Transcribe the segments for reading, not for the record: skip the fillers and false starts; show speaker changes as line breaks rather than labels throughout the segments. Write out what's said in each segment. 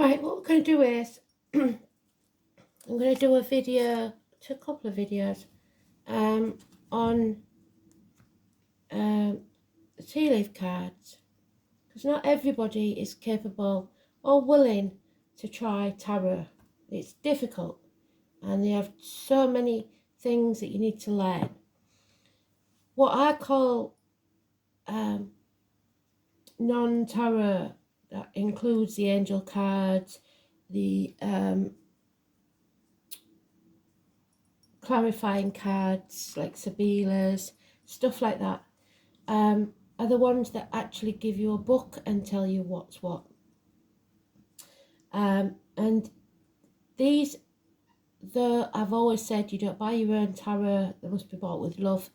Right, what we're going to do is I'm going to do a couple of videos on tea leaf cards, because not everybody is capable or willing to try tarot. It's difficult and they have so many things that you need to learn. What I call non-tarot, that includes the angel cards, the clarifying cards like Sabila's, stuff like that, are the ones that actually give you a book and tell you what's what. And these, though I've always said you don't buy your own tarot, they must be bought with love,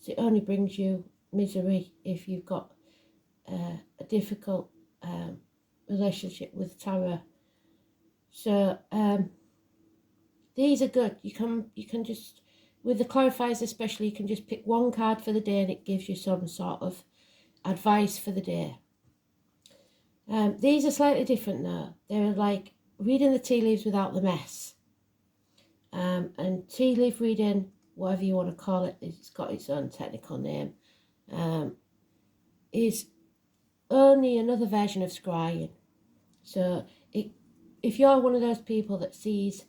so it only brings you misery if you've got a difficult relationship with tarot. So these are good. You can just, with the clarifiers especially, you can just pick one card for the day and it gives you some sort of advice for the day. These are slightly different though. They're like reading the tea leaves without the mess. And tea leaf reading, whatever you want to call it, it's got its own technical name, is only another version of scrying. So if you're one of those people that sees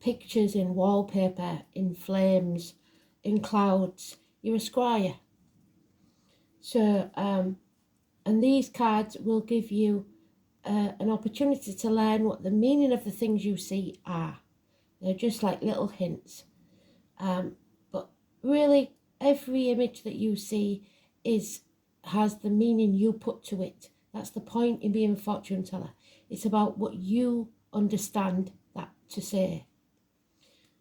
pictures in wallpaper, in flames, in clouds, you're a scryer. So and these cards will give you an opportunity to learn what the meaning of the things you see are. They're just like little hints. But really, every image that you see has the meaning you put to it. That's the point in being a fortune teller. It's about what you understand that to say.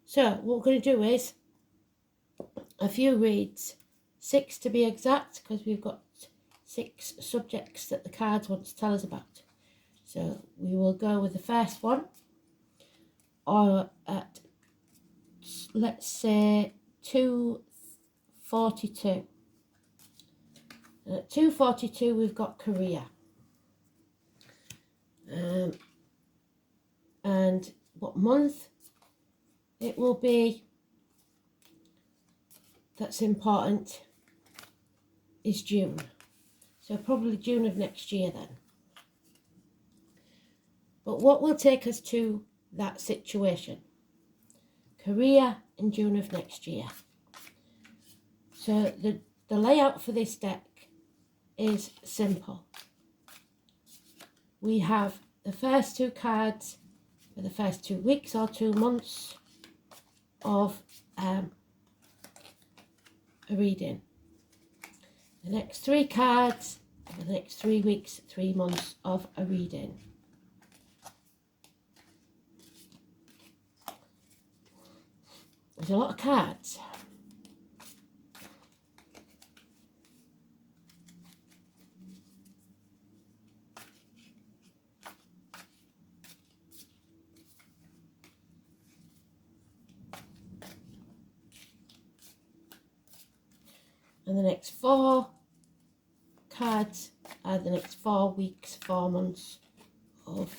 So what we're going to do is a few reads, 6 to be exact, because we've got 6 subjects that the cards want to tell us about. So we will go with the first one, or at, let's say, 242. At 242 we've got career. And what month it will be that's important is June. So probably June of next year then. But what will take us to that situation? Career in June of next year. So the layout for this deck is simple. We have the first 2 cards for the first 2 weeks or 2 months of a reading. The next 3 cards for the next 3 weeks, 3 months of a reading. There's a lot of cards. And the next 4 cards are the next 4 weeks, 4 months of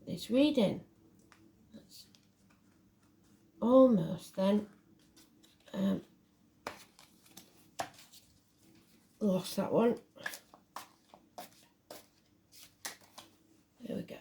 this reading. That's almost then. Lost that one. There we go.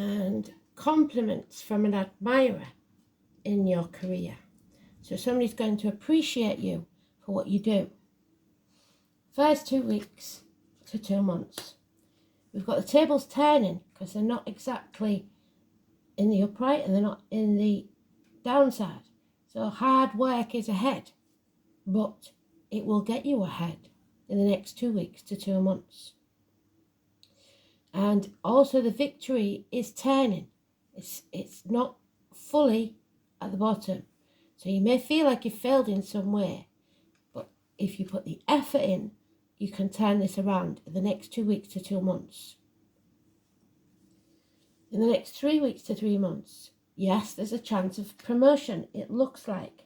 And compliments from an admirer in your career. So somebody's going to appreciate you for what you do. First 2 weeks to 2 months. We've got the tables turning because they're not exactly in the upright and they're not in the downside. So hard work is ahead, but it will get you ahead in the next 2 weeks to 2 months. And also the victory is turning. It's not fully at the bottom. So you may feel like you failed in some way, but if you put the effort in, you can turn this around in the next 2 weeks to 2 months. In the next 3 weeks to 3 months, yes, there's a chance of promotion, it looks like,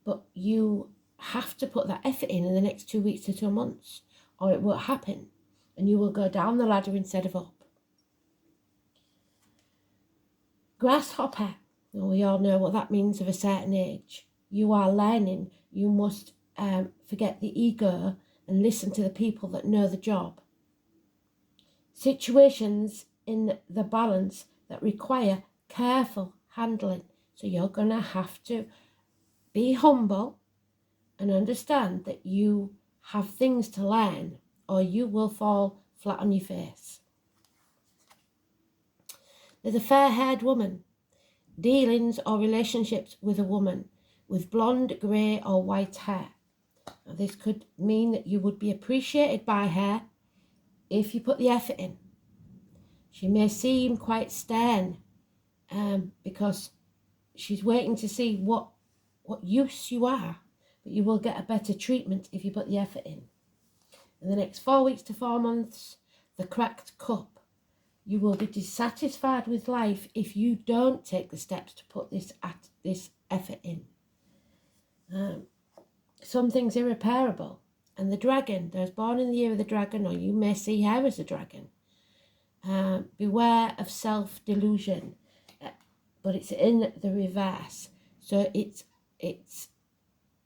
but you have to put that effort in the next 2 weeks to 2 months, or it won't happen, and you will go down the ladder instead of up. Grasshopper, well, we all know what that means of a certain age. You are learning. You must forget the ego and listen to the people that know the job. Situations in the balance that require careful handling. So you're going to have to be humble and understand that you have things to learn, or you will fall flat on your face. There's a fair-haired woman. Dealings or relationships with a woman with blonde, grey or white hair. Now, this could mean that you would be appreciated by her if you put the effort in. She may seem quite stern because she's waiting to see what use you are, but you will get a better treatment if you put the effort in. In the next 4 weeks to 4 months, the cracked cup. You will be dissatisfied with life if you don't take the steps to put this effort in. Something's irreparable. And the dragon, those born in the year of the dragon, or you may see her as a dragon. Beware of self-delusion, but it's in the reverse. So it's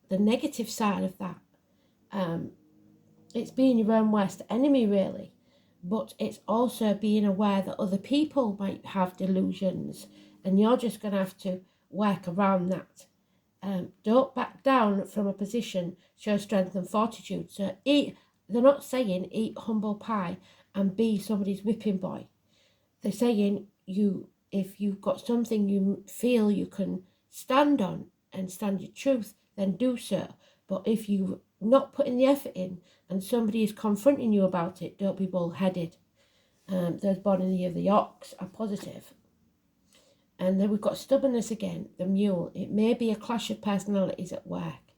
the negative side of that. It's being your own worst enemy, really. But it's also being aware that other people might have delusions, and you're just going to have to work around that. Don't back down from a position, show strength and fortitude. So they're not saying eat humble pie and be somebody's whipping boy. They're saying if you've got something you feel you can stand on and stand your truth, then do so. But if you're not putting the effort in and somebody is confronting you about it, don't be bull-headed. Those born in the year of the ox are positive. And then we've got stubbornness again, the mule. It may be a clash of personalities at work.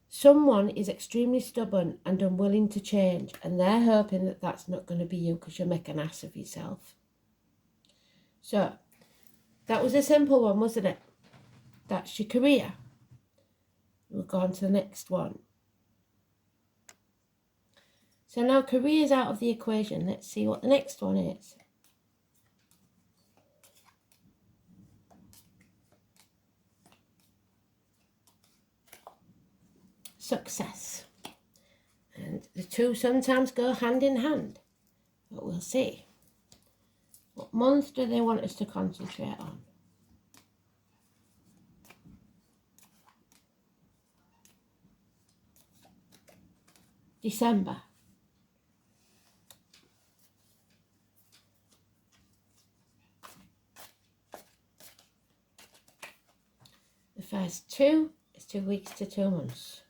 Someone is extremely stubborn and unwilling to change, and they're hoping that that's not going to be you because you'll make an ass of yourself. So, that was a simple one, wasn't it? That's your career. We'll go on to the next one. So now career's out of the equation. Let's see what the next one is. Success. And the two sometimes go hand in hand. But we'll see. What month do they want us to concentrate on? December. The first 2 is 2 weeks to 2 months.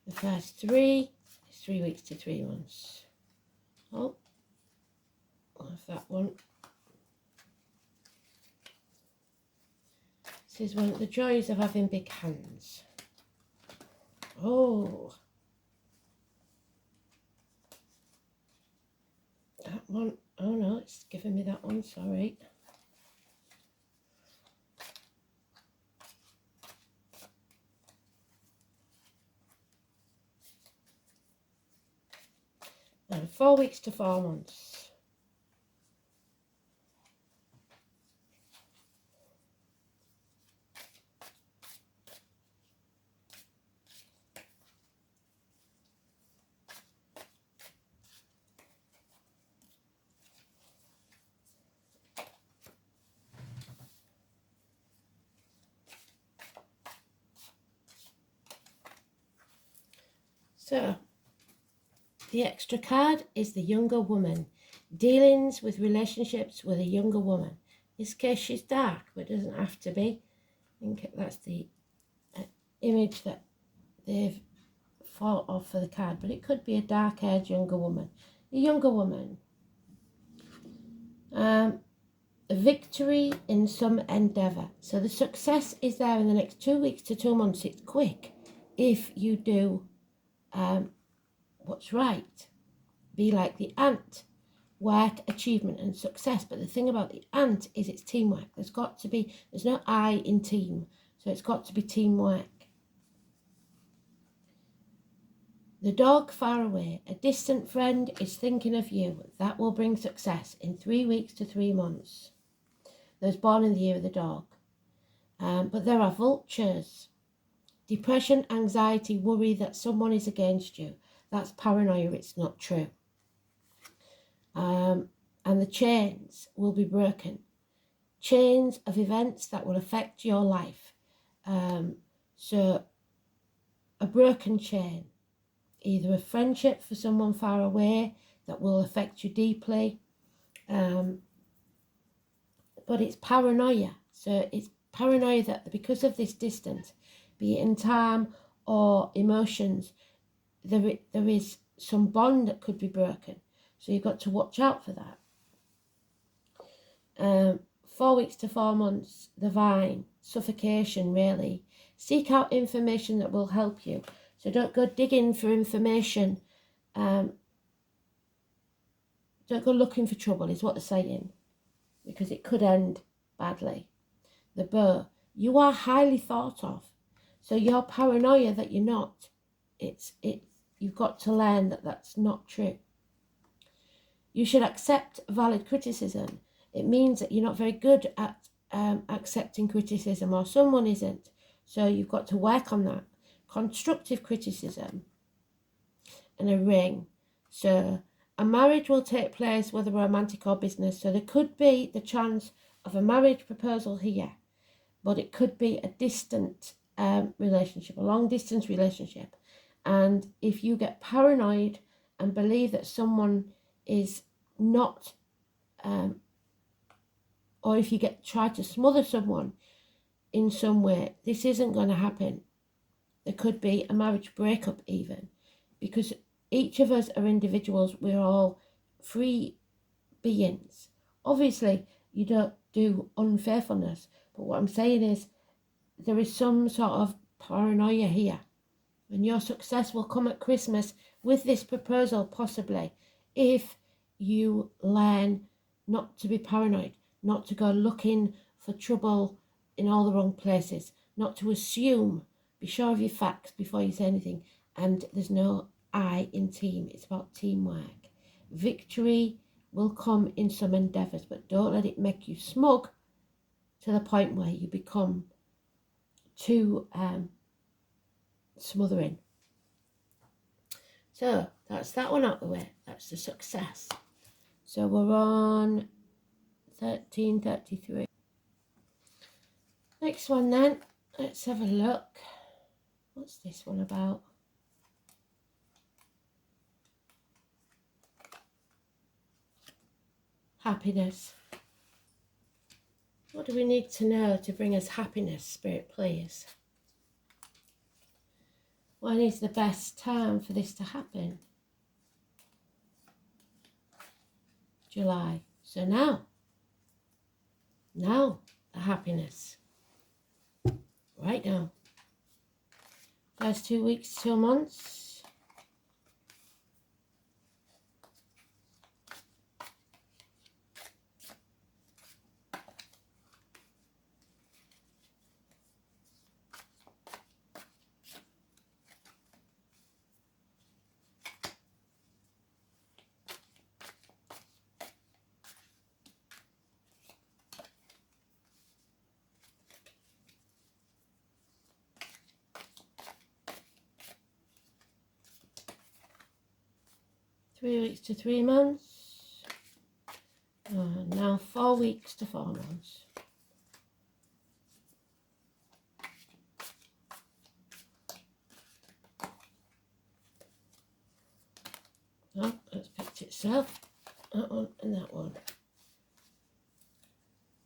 The first 3 is 3 weeks to 3 months. Oh, I'll have that one. This is one of the joys of having big hands. Oh, that one. Oh no, it's giving me that one, sorry. And 4 weeks to 4 months. So, the extra card is the younger woman. Dealings with relationships with a younger woman. In this case, she's dark, but it doesn't have to be. I think that's the image that they've thought of for the card. But it could be a dark-haired younger woman. a younger woman. A victory in some endeavour. So the success is there in the next 2 weeks to 2 months. It's quick if you do what's right. Be like the ant. Work, achievement and success. But the thing about the ant is it's teamwork. There's no I in team. So it's got to be teamwork. The dog far away. A distant friend is thinking of you. That will bring success in 3 weeks to 3 months. Those born in the year of the dog. But there are vultures. Depression, anxiety, worry that someone is against you. That's paranoia. It's not true. And the chains will be broken. Chains of events that will affect your life. So a broken chain. Either a friendship for someone far away that will affect you deeply. But it's paranoia. So it's paranoia that because of this distance, be it in time or emotions, there is some bond that could be broken. So you've got to watch out for that. 4 weeks to 4 months, the vine, suffocation really. Seek out information that will help you. So don't go digging for information. Don't go looking for trouble is what they're saying. Because it could end badly. The bow, you are highly thought of. So your paranoia that you're not, you've got to learn that that's not true. You should accept valid criticism. It means that you're not very good at accepting criticism, or someone isn't. So you've got to work on that. Constructive criticism and a ring. So a marriage will take place, whether romantic or business. So there could be the chance of a marriage proposal here, but it could be a distant relationship, a long distance relationship. And if you get paranoid and believe that someone is not, or if you try to smother someone in some way, this isn't going to happen. There could be a marriage breakup even, because each of us are individuals. We're all free beings. Obviously, you don't do unfaithfulness, but what I'm saying is there is some sort of paranoia here. And your success will come at Christmas with this proposal, possibly, if you learn not to be paranoid, not to go looking for trouble in all the wrong places, not to assume. Be sure of your facts before you say anything. And there's no I in team. It's about teamwork. Victory will come in some endeavours, but don't let it make you smug to the point where you become too smothering. So that's that one out the way. That's the success. So we're on 1333. Next one then. Let's have a look. What's this one about? Happiness. What do we need to know to bring us happiness, Spirit, please? When is the best time for this to happen? July. So now. Now, the happiness. Right now. First 2 weeks, 2 months. Three weeks to 3 months. Now 4 weeks to 4 months. Oh, that's picked itself. That one and that one.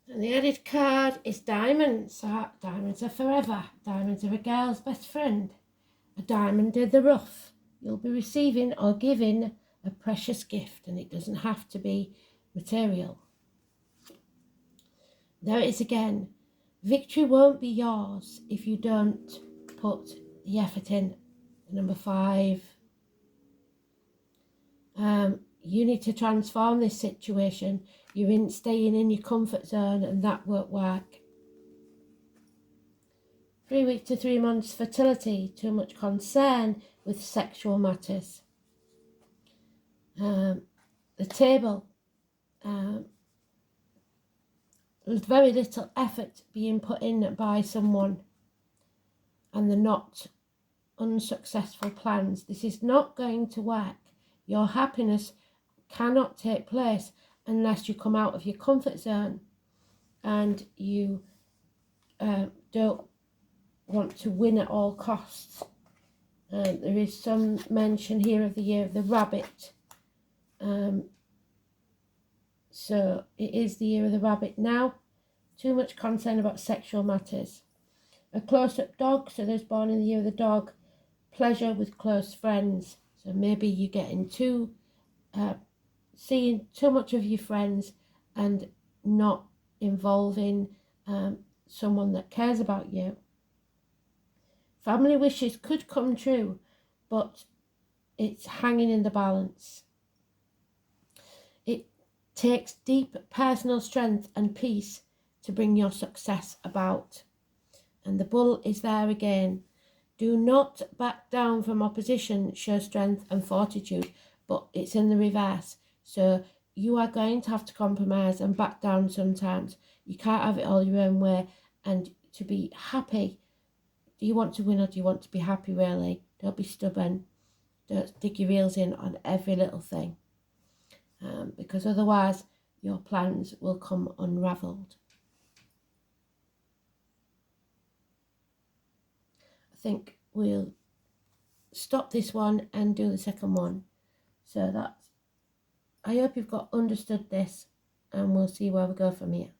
And the added card is diamonds. Diamonds are forever. Diamonds are a girl's best friend. A diamond in the rough. You'll be receiving or giving a precious gift, and it doesn't have to be material. There it is again. Victory won't be yours if you don't put the effort in. Number 5. You need to transform this situation. You're staying in your comfort zone, and that won't work. 3 weeks to 3 months fertility. Too much concern with sexual matters. The table. There's very little effort being put in by someone, and they're not unsuccessful plans. This is not going to work. Your happiness cannot take place unless you come out of your comfort zone and you don't want to win at all costs. There is some mention here of the year of the rabbit. So it is the year of the rabbit now. Too much concern about sexual matters. A close-up dog, so those born in the year of the dog. Pleasure with close friends. So maybe you're getting seeing too much of your friends and not involving someone that cares about you. Family wishes could come true, but it's hanging in the balance. It takes deep personal strength and peace to bring your success about. And the bull is there again. Do not back down from opposition, show strength and fortitude, but it's in the reverse. So you are going to have to compromise and back down sometimes. You can't have it all your own way. And to be happy, do you want to win or do you want to be happy, really? Don't be stubborn. Don't dig your heels in on every little thing. Because otherwise your plans will come unravelled. I think we'll stop this one and do the second one. So I hope you've understood this, and we'll see where we go from here.